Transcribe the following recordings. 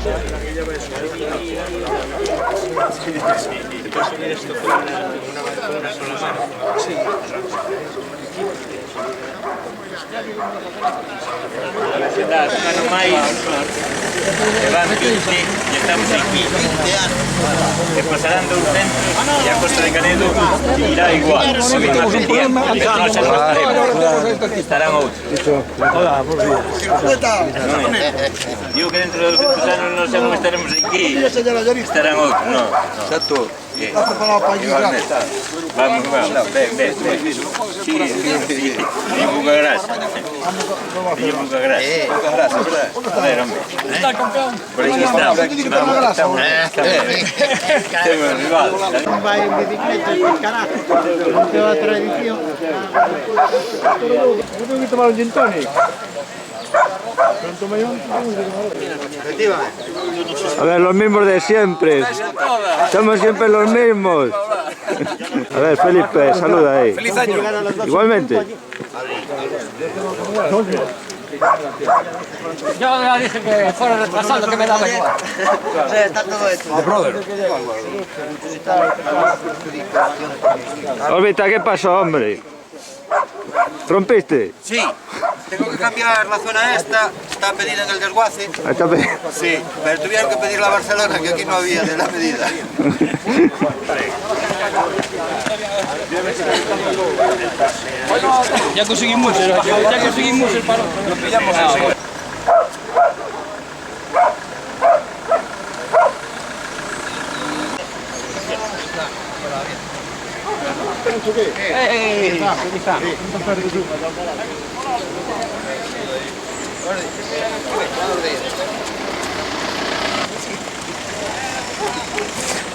Y estamos aquí. Que pasarán de un centro y a Costa de Canedo irá igual. No se nos estarán otros. Hola, buenos días. Digo que dentro de 200 años no sé cómo estaremos aquí. Estarán otros, no. Exacto. ¿Estás preparado para allí? Vamos, ven. Sí. Y poca grasa. Y poca grasa. Poca grasa, ¿verdad? A ver, hombre. ¿Está el campeón? Por aquí estamos. Estamos rival. Va en bicicleta, carajo. No te va a tradición. Yo tengo que tomar un gin tonic. A ver, los mismos de siempre. Somos siempre los mismos. A ver, Felipe, saluda ahí. ¡Feliz año! Igualmente. Yo ya dije que fuera retrasando, que me daba igual. Está todo esto. The brother. Orbita, ¿qué pasó, hombre? ¿Rompiste? Sí, tengo que cambiar la zona esta, está pedida en el desguace. Sí, pero tuvieron que pedirla a Barcelona, que aquí no había de la medida. Ya conseguimos el paro. Lo pillamos enseguida.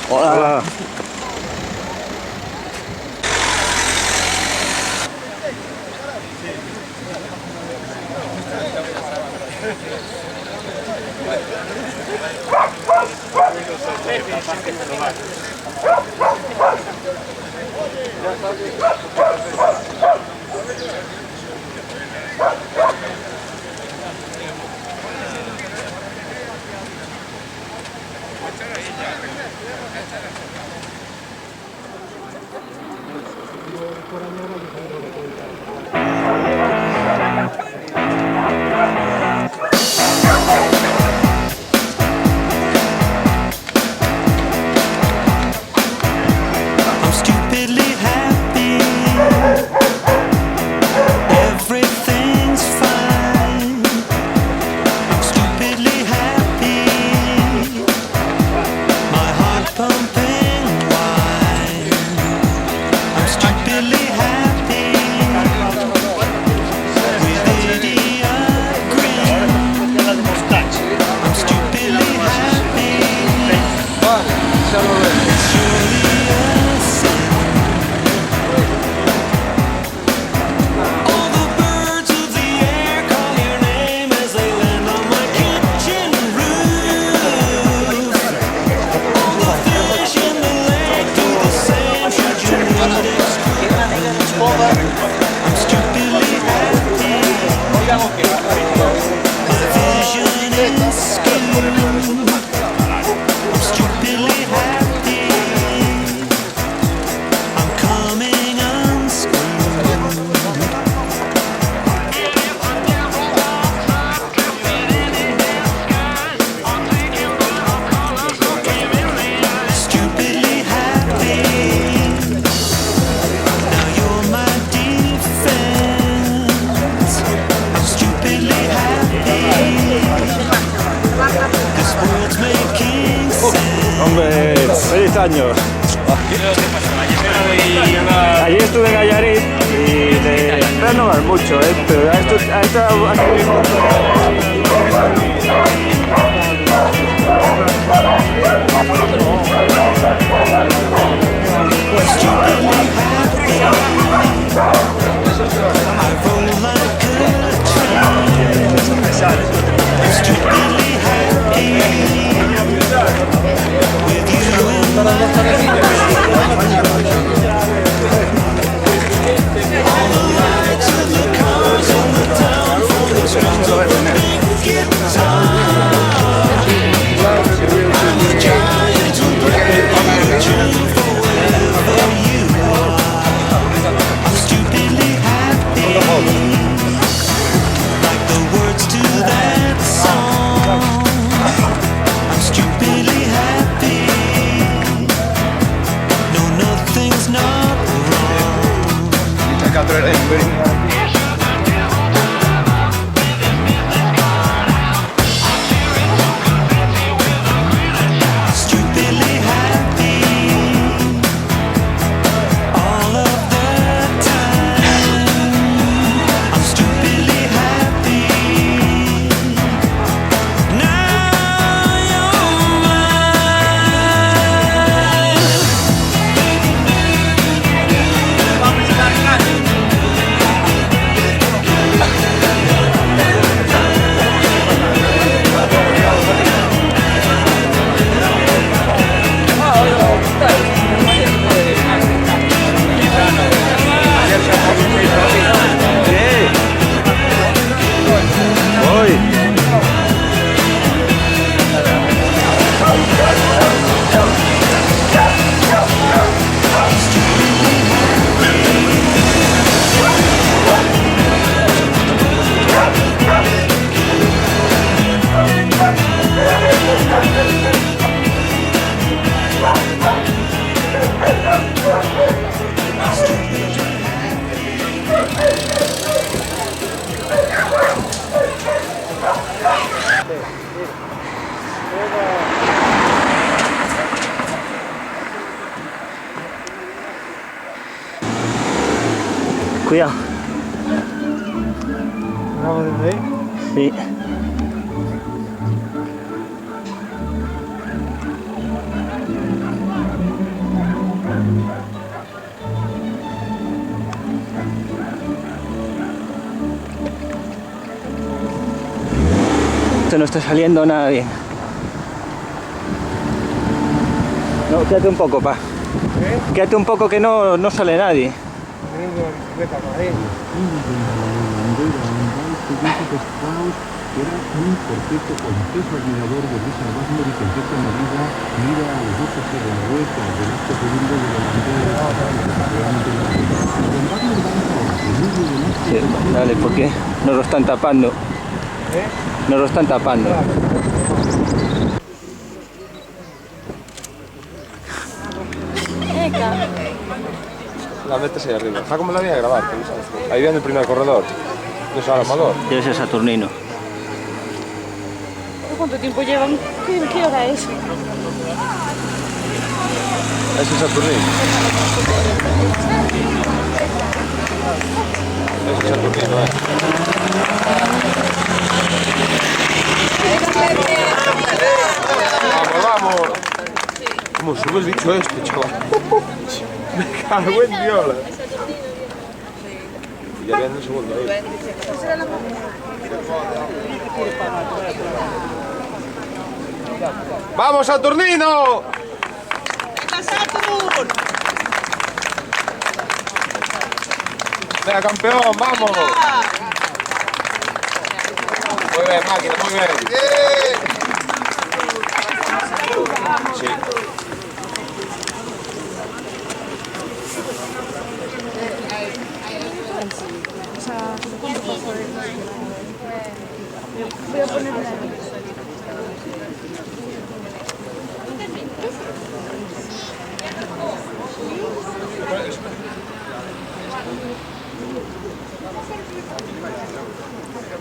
Hola. I'm stupidly happy. Everything's fine. I'm stupidly happy. My heart pumping wide. I'm stupidly happy. With idiot grin. I'm stupidly happy. It's surely a sin. All the birds of the air call your name as they land on my kitchen roof. All the fish in the lake do the same should you need excuse. I'm stupidly happy. My vision is skewed. I'm stupidly happy. I'm coming unscrewed. Stupidly happy. Now you're my defense. I'm stupidly happy. This world's making sense. Hombre, feliz año. Ayer estuve en Gallarit y espero no vas mucho, pero a esto aquí mismo. Stupidly happy. I roll like a train. I'm stupidly happy. With you in my all the lights of the cars in the town for the strings of the big guitar. Cuidado. ¿Vamos desde ahí? Sí. Esto no está saliendo nada bien. No, quédate un poco, pa. Quédate un poco que no sale nadie. Teniendo la bicicleta por ahí. Era un perfecto contesto admirador de Luis Albázmor y contesta en la vida, mira a los dos hacia la vuelta del acto segundo de la bandera. Sí, dale, porque nos lo están tapando. Nos lo están tapando. La metes ahí arriba. Está como la voy a grabar. Ahí viene el primer corredor. No es Amador. Debe ser Saturnino. ¿Cuánto tiempo llevan? ¿Qué hora es? Ese es Saturnino. Ese es Saturnino, Vamos, vamos. ¿Cómo sube el bicho este, chaval? Me cago en viola. Y ya viene el segundo ahí. ¡Vamos, Saturnino! ¡Venga, Saturn! ¡Venga, campeón, vamos! Muy bien, máquina, muy bien. Sí. Voy a poner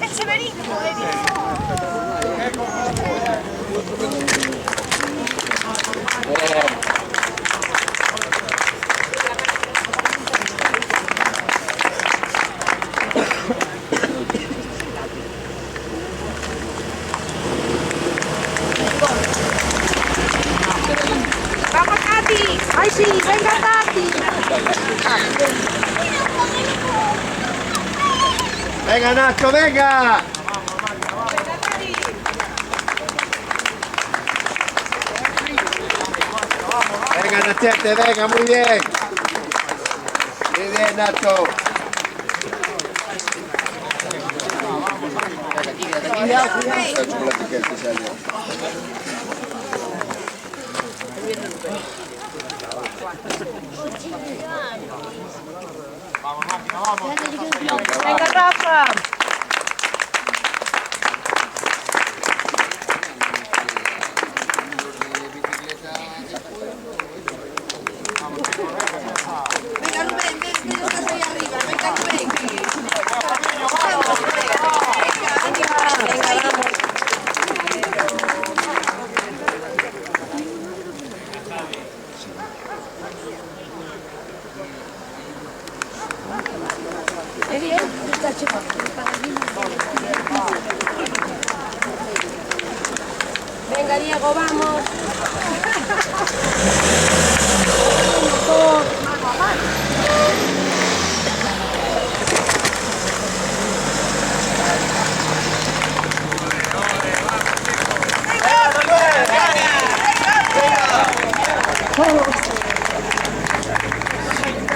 el Severino, ¡vamos, Tati! ¡Ay, sí! ¡Venga, Tati! ¡Venga, Nacho, venga! Venga, Nachete, venga, muy bien. Muy bien, Nacho. ¡Venga, Rafa! Venga, Rubén, ven, que no estás ahí arriba. Venga, Rubén. Venga, Diego, vamos.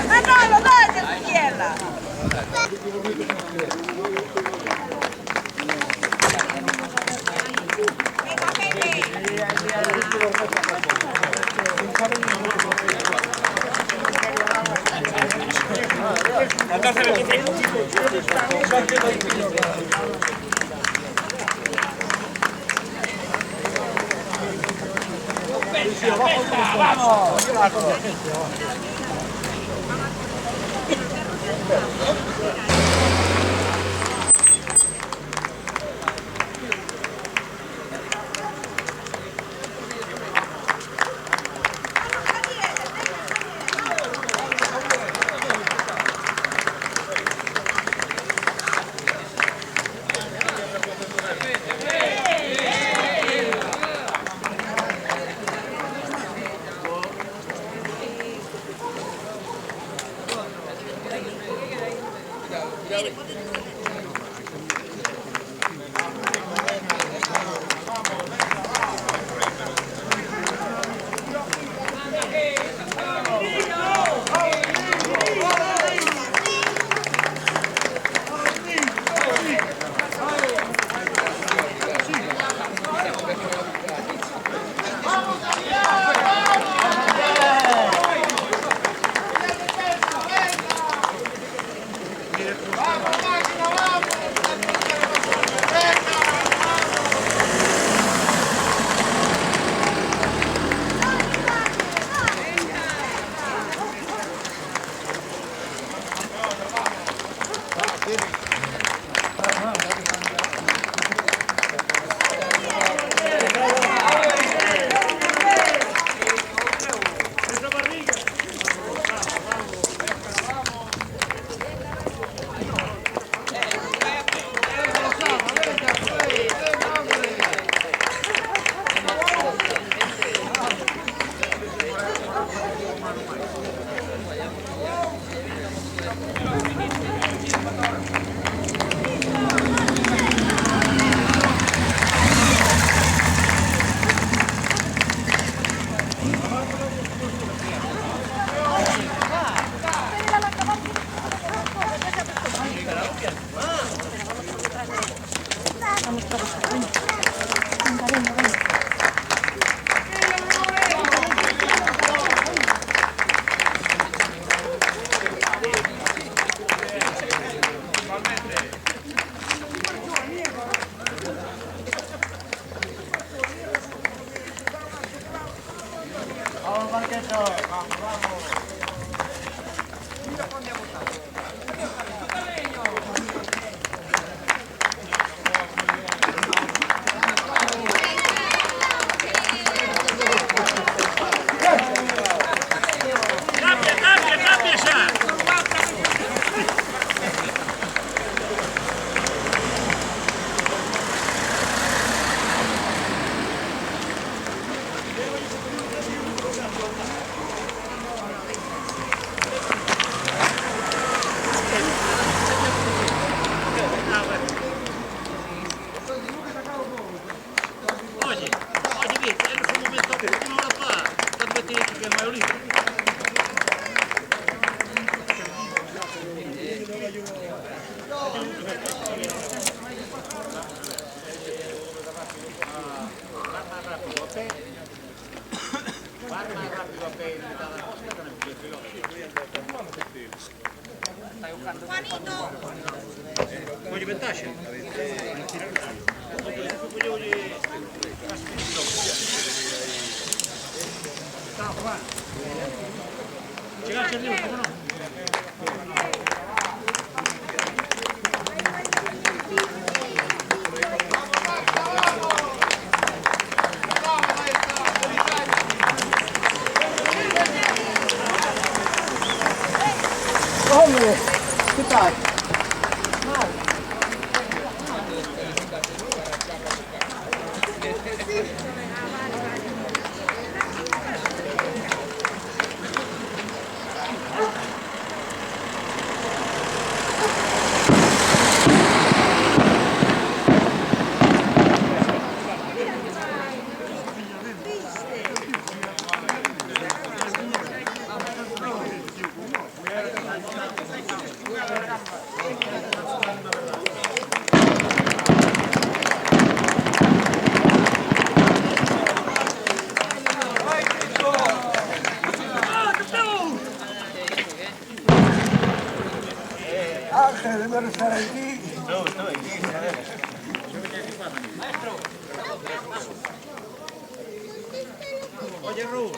¡Manolo, date tu izquierda! Oye, ventaja. Llegaste arriba, ¿cómo no? Hombre, ¿qué tal? Ángel, debe estar aquí. Oye, Ru.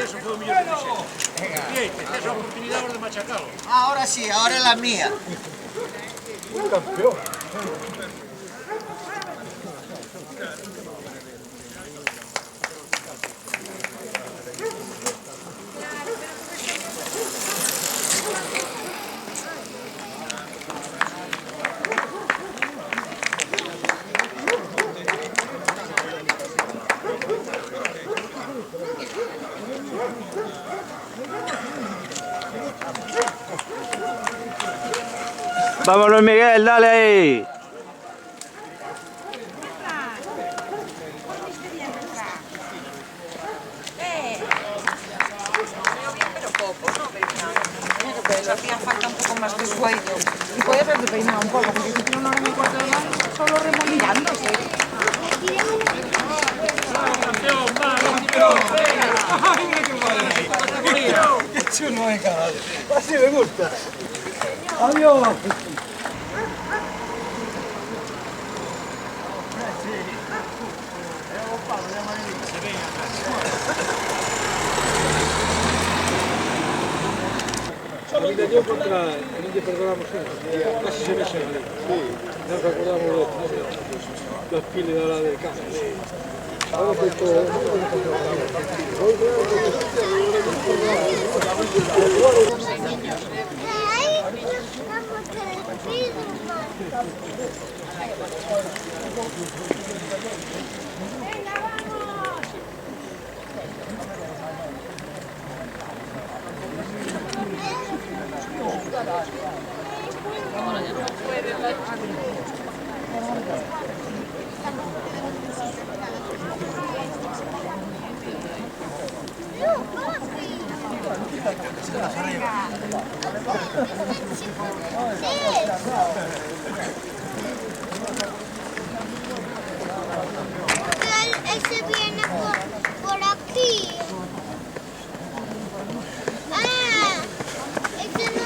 Eso fue un millón de pesos. Bien, esta es la oportunidad de machacarlo. Ahora sí, ahora es la mía. Un campeón. Vámonos, Miguel, dale ahí. Pero poco, ¿no? Pero hacía falta un poco más de sueño. Y puede haberte peinado un poco, porque si tiene una hora y cuarto de baño, solo remolinándose. ¡Campeón, va, campeón! ¡Ay, mira qué madre! ¡Qué chulo de caballo! Así me gusta. ¡Adiós! Mira, yo contra el Indio perdonamos casi se me sale. Sí. Nos acordamos de los piles de ahora del campo. Ahora pues todo. Venga, vamos. Él se viene por aquí. Ah, ese no...